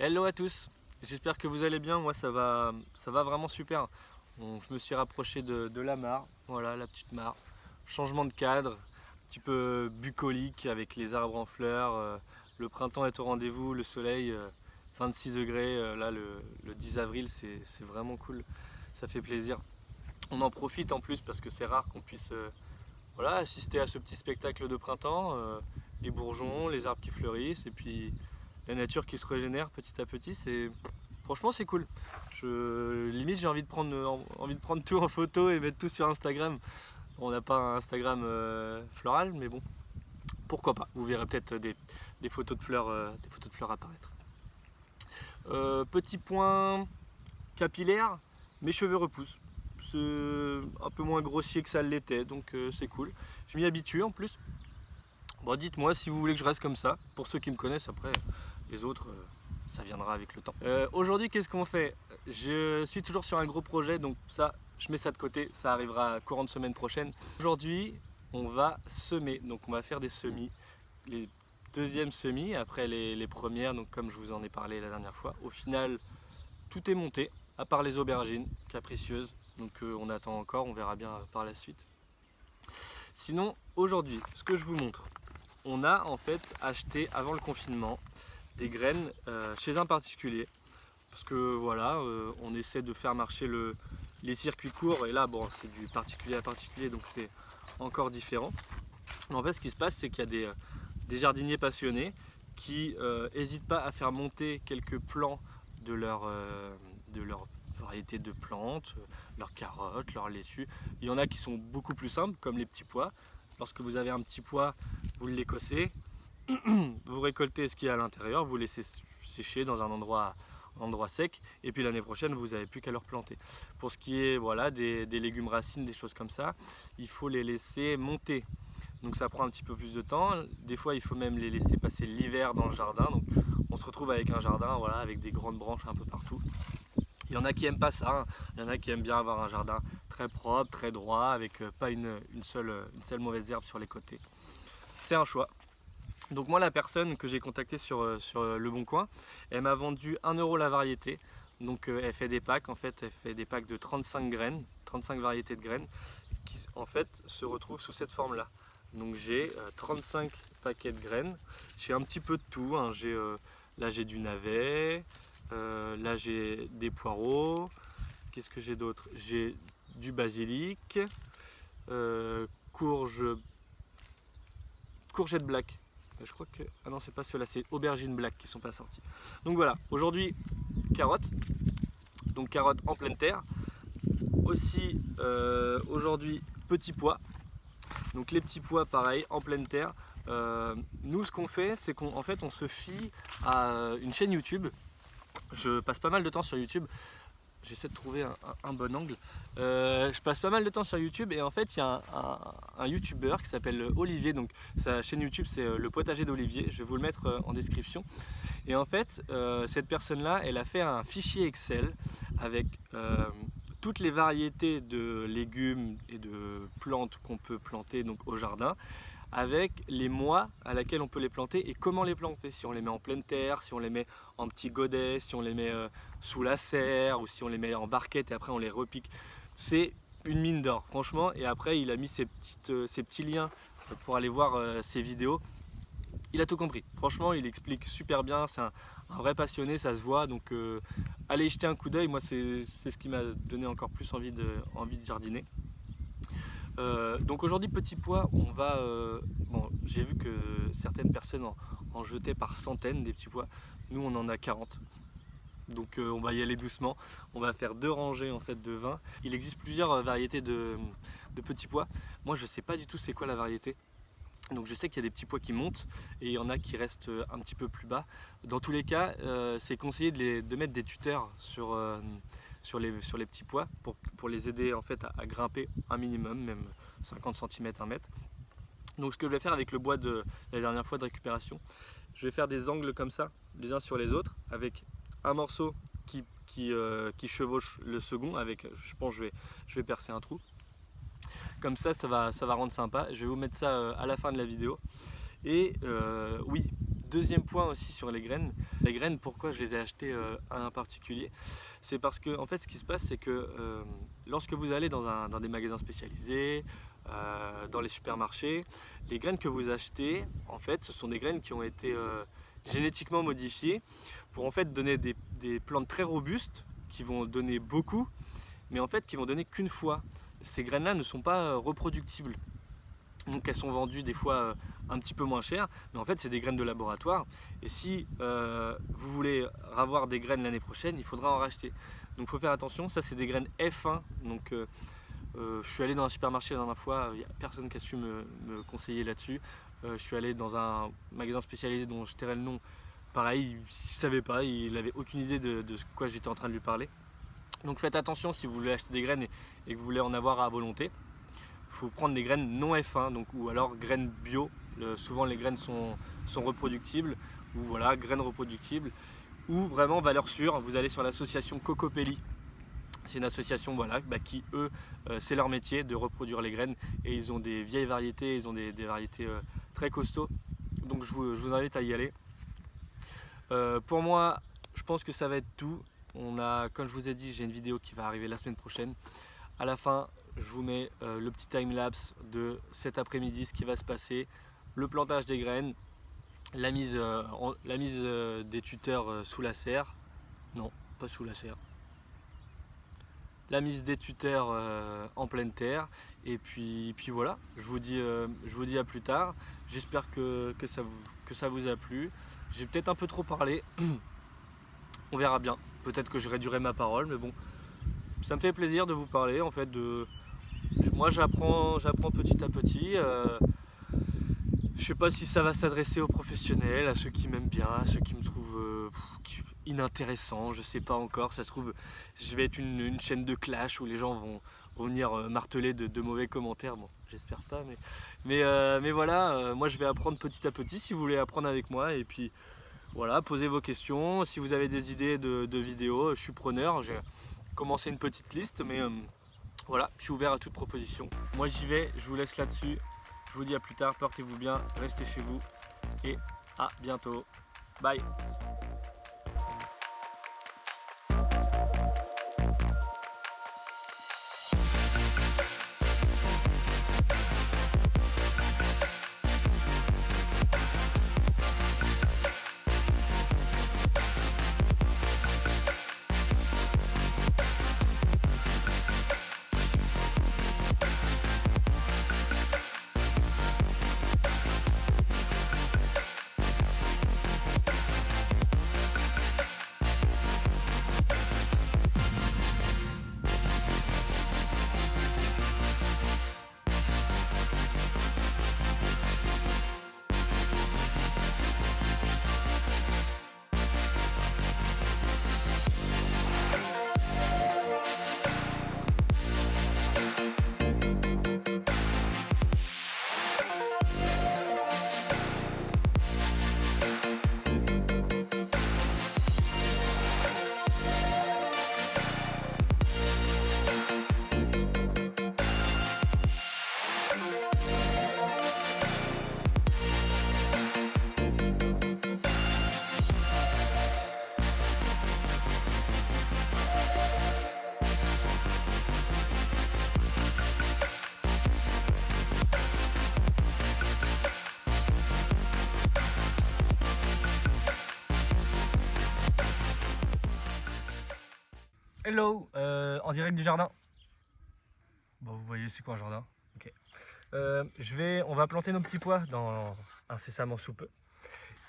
Hello à tous, j'espère que vous allez bien, moi ça va vraiment super. Je me suis rapproché de la mare, voilà la petite mare. Changement de cadre, un petit peu bucolique avec les arbres en fleurs. Le printemps est au rendez-vous, le soleil, 26 degrés, là le 10 avril c'est vraiment cool, ça fait plaisir. On en profite en plus parce que c'est rare qu'on puisse voilà, assister à ce petit spectacle de printemps, les bourgeons, les arbres qui fleurissent et puis la nature qui se régénère petit à petit. Franchement c'est cool. Limite j'ai envie de prendre tout en photo et mettre tout sur Instagram. On n'a pas un Instagram floral, mais bon, pourquoi pas. Vous verrez peut-être des photos de fleurs, apparaître. Petit point capillaire, mes cheveux repoussent. C'est un peu moins grossier que ça l'était, donc c'est cool. Je m'y habitue en plus. Bon, dites-moi si vous voulez que je reste comme ça. Pour ceux qui me connaissent, après les autres, ça viendra avec le temps. Aujourd'hui, qu'est-ce qu'on fait? Je suis toujours sur un gros projet, donc ça, je mets ça de côté. Ça arrivera courant de semaine prochaine. Aujourd'hui, on va semer. Donc on va faire des semis. Les deuxièmes semis, après les premières, donc comme je vous en ai parlé la dernière fois. Au final, tout est monté, à part les aubergines capricieuses. Donc on attend encore, on verra bien par la suite. Sinon, aujourd'hui, ce que je vous montre, on a en fait acheté avant le confinement des graines chez un particulier. Parce que voilà, on essaie de faire marcher les circuits courts. Et là, bon, c'est du particulier à particulier, donc c'est encore différent. Mais en fait, ce qui se passe, c'est qu'il y a des jardiniers passionnés qui n'hésitent pas à faire monter quelques plants de leur variété de plantes, leurs carottes, leurs laitues. Il y en a qui sont beaucoup plus simples, comme les petits pois. Lorsque vous avez un petit pois, vous le l'écossez, vous récoltez ce qu'il y a à l'intérieur, vous laissez sécher dans un endroit sec, et puis l'année prochaine, vous n'avez plus qu'à le replanter. Pour ce qui est voilà, des légumes racines, des choses comme ça, il faut les laisser monter. Donc ça prend un petit peu plus de temps. Des fois, il faut même les laisser passer l'hiver dans le jardin. Donc on se retrouve avec un jardin voilà, avec des grandes branches un peu partout. Il y en a qui n'aiment pas ça, hein. Il y en a qui aiment bien avoir un jardin très propre, très droit, avec pas une seule mauvaise herbe sur les côtés. C'est un choix. Donc moi, la personne que j'ai contactée sur Le Bon Coin, elle m'a vendu 1 € la variété. Donc elle fait des packs, en fait, elle fait des packs de 35 graines, 35 variétés de graines, qui en fait se retrouvent sous cette forme-là. Donc j'ai 35 paquets de graines, j'ai un petit peu de tout, hein. Là j'ai du navet, là j'ai des poireaux, qu'est-ce que j'ai d'autre? J'ai du basilic, courgette black. Je crois que... Ah non, c'est pas ceux-là, c'est aubergines black qui sont pas sortis. Donc voilà, aujourd'hui, carottes. Donc carottes en pleine terre. Aussi, aujourd'hui, petits pois. Donc les petits pois, pareil, en pleine terre. Nous, ce qu'on fait, c'est qu'en fait, on se fie à une chaîne YouTube. Je passe pas mal de temps sur YouTube. J'essaie de trouver un bon angle. Je passe pas mal de temps sur YouTube et en fait il y a un YouTuber qui s'appelle Olivier. Donc sa chaîne YouTube c'est le potager d'Olivier. Je vais vous le mettre en description. Et en fait cette personne-là, elle a fait un fichier Excel avec toutes les variétés de légumes et de plantes qu'on peut planter donc au jardin, avec les mois à laquelle on peut les planter et comment les planter. Si on les met en pleine terre, si on les met en petits godets, si on les met sous la serre ou si on les met en barquette et après on les repique. C'est une mine d'or, franchement. Et après, il a mis ces petits liens pour aller voir ses vidéos. Il a tout compris. Franchement, il explique super bien. C'est un vrai passionné, ça se voit. Donc, allez y jeter un coup d'œil. Moi, c'est ce qui m'a donné encore plus envie de jardiner. Donc aujourd'hui, petit pois, on va... bon, j'ai vu que certaines personnes en jetaient par centaines des petits pois. Nous, on en a 40. Donc on va y aller doucement. On va faire 2 rangées en fait de 20. Il existe plusieurs variétés de petits pois. Moi, je sais pas du tout c'est quoi la variété. Donc je sais qu'il y a des petits pois qui montent et il y en a qui restent un petit peu plus bas. Dans tous les cas, c'est conseillé de mettre des tuteurs sur les petits pois pour les aider en fait à grimper un minimum, même 50 cm, 1 mètre. Donc ce que je vais faire avec le bois de la dernière fois de récupération, je vais faire des angles comme ça, les uns sur les autres, avec un morceau qui chevauche le second, avec, je pense que je vais percer un trou. Comme ça, ça va rendre sympa. Je vais vous mettre ça à la fin de la vidéo. Et oui, deuxième point aussi sur les graines. Les graines, pourquoi je les ai achetées à un particulier? C'est parce que en fait ce qui se passe, c'est que lorsque vous allez dans des magasins spécialisés, dans les supermarchés, les graines que vous achetez, en fait, ce sont des graines qui ont été génétiquement modifiées pour en fait donner des plantes très robustes qui vont donner beaucoup, mais en fait qui vont donner qu'une fois. Ces graines-là ne sont pas reproductibles. Donc elles sont vendues des fois un petit peu moins cher, mais en fait c'est des graines de laboratoire. Et si vous voulez avoir des graines l'année prochaine, il faudra en racheter. Donc il faut faire attention, ça c'est des graines F1. Donc je suis allé dans un supermarché la dernière fois, il n'y a personne qui a su me conseiller là-dessus. Je suis allé dans un magasin spécialisé dont je tairai le nom. Pareil, il ne savait pas, il n'avait aucune idée de quoi j'étais en train de lui parler. Donc faites attention si vous voulez acheter des graines et que vous voulez en avoir à volonté. Il faut prendre des graines non F1, donc, ou alors graines bio. Souvent les graines sont reproductibles, ou voilà, graines reproductibles, ou vraiment valeur sûre. Vous allez sur l'association Cocopelli. C'est une association voilà, qui, eux, c'est leur métier de reproduire les graines. Et ils ont des vieilles variétés, ils ont des variétés très costauds. Donc je vous invite à y aller. Pour moi, je pense que ça va être tout. Comme je vous ai dit, j'ai une vidéo qui va arriver la semaine prochaine. À la fin, je vous mets le petit time-lapse de cet après-midi, ce qui va se passer, le plantage des graines, la mise des tuteurs sous la serre. Non, pas sous la serre. La mise des tuteurs en pleine terre. Et puis voilà, je vous dis à plus tard. J'espère que ça vous a plu. J'ai peut-être un peu trop parlé. On verra bien. Peut-être que je réduirai ma parole, mais bon. Ça me fait plaisir de vous parler en fait moi j'apprends petit à petit. Je sais pas si ça va s'adresser aux professionnels, à ceux qui m'aiment bien, à ceux qui me trouvent inintéressant, je sais pas encore. Ça se trouve je vais être une chaîne de clash où les gens vont venir marteler de mauvais commentaires. Bon, j'espère pas, mais voilà, moi je vais apprendre petit à petit. Si vous voulez apprendre avec moi, et puis voilà, posez vos questions. Si vous avez des idées de vidéos, je suis preneur. J'ai commencé une petite liste, mais voilà, je suis ouvert à toute proposition. Moi j'y vais, je vous laisse là-dessus. Je vous dis à plus tard, portez-vous bien, restez chez vous et à bientôt. Bye. Hello, en direct du jardin. Bon, vous voyez c'est quoi un jardin? Ok. On va planter nos petits pois dans incessamment sous peu.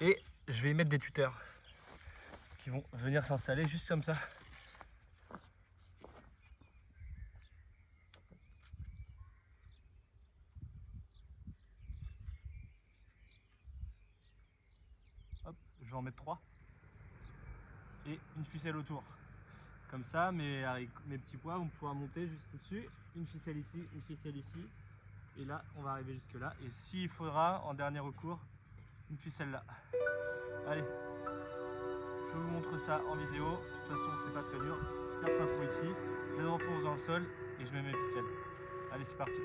Et je vais y mettre des tuteurs qui vont venir s'installer juste comme ça. Hop, je vais en mettre 3. Et une ficelle autour. Comme ça, mais avec mes petits pois, on pourra monter juste au-dessus. Une ficelle ici, une ficelle ici. Et là, on va arriver jusque là. Et s'il faudra, en dernier recours, une ficelle là. Allez, je vous montre ça en vidéo. De toute façon, c'est pas très dur. Perce un trou ici, les enfonce dans le sol et je mets mes ficelles. Allez, c'est parti.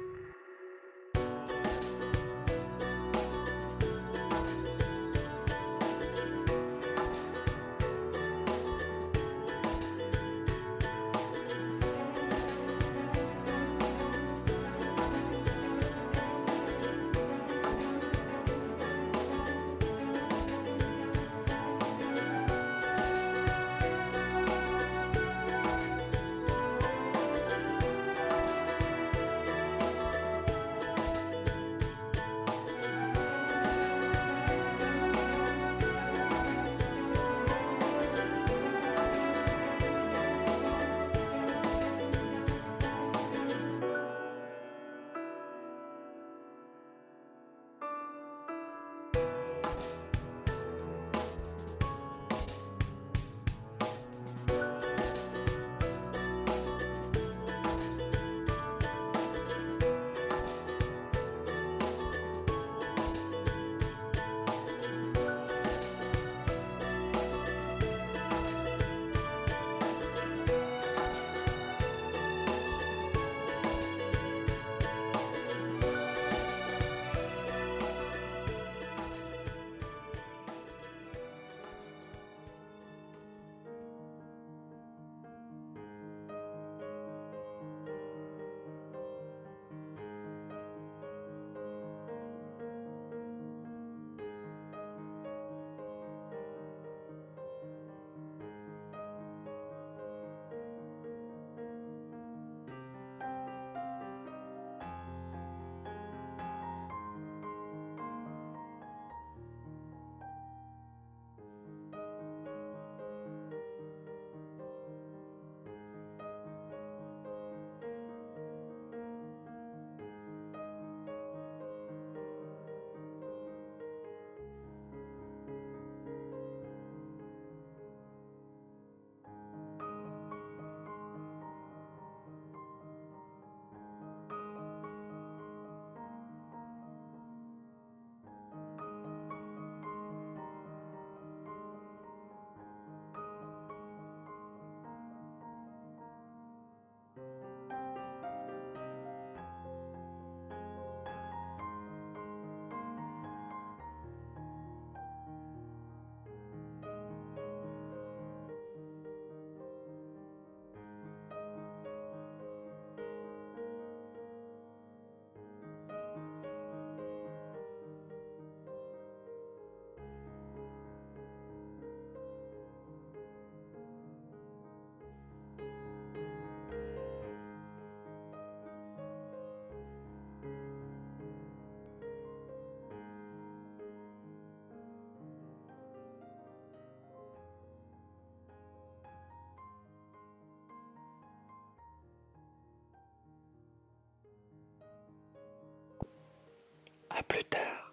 À plus tard.